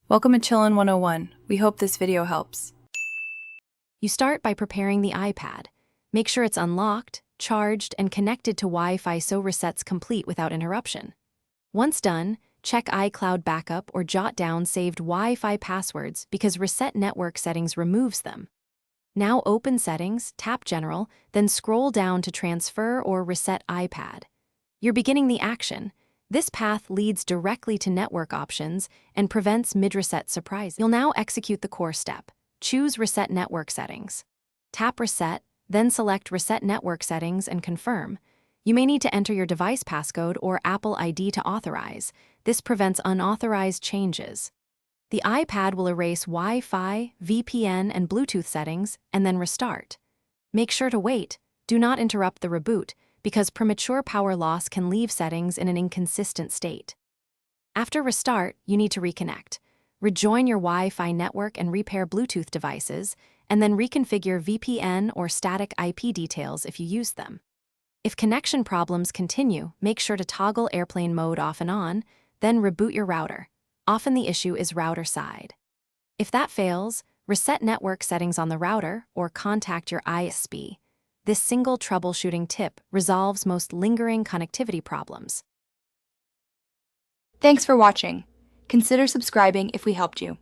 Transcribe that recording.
Welcome to Chillin' 101. We hope this video helps. You start by preparing the iPad. Make sure it's unlocked, charged, and connected to Wi-Fi so reset's complete without interruption. Once done, check iCloud backup or jot down saved Wi-Fi passwords because Reset Network Settings removes them. Now open Settings, tap General, then scroll down to Transfer or Reset iPad. You're beginning the action. This path leads directly to network options and prevents mid-reset surprises. You'll now execute the core step. Choose Reset Network Settings. Tap Reset, then select Reset Network Settings and confirm. You may need to enter your device passcode or Apple ID to authorize. This prevents unauthorized changes. The iPad will erase Wi-Fi, VPN, and Bluetooth settings and then restart. Make sure to wait. Do not interrupt the reboot, because premature power loss can leave settings in an inconsistent state. After restart, you need to reconnect. Rejoin your Wi-Fi network and repair Bluetooth devices, and then reconfigure VPN or static IP details if you use them. If connection problems continue, make sure to toggle airplane mode off and on, then reboot your router. Often the issue is router side. If that fails, reset network settings on the router or contact your ISP. This single troubleshooting tip resolves most lingering connectivity problems. Thanks for watching. Consider subscribing if we helped you.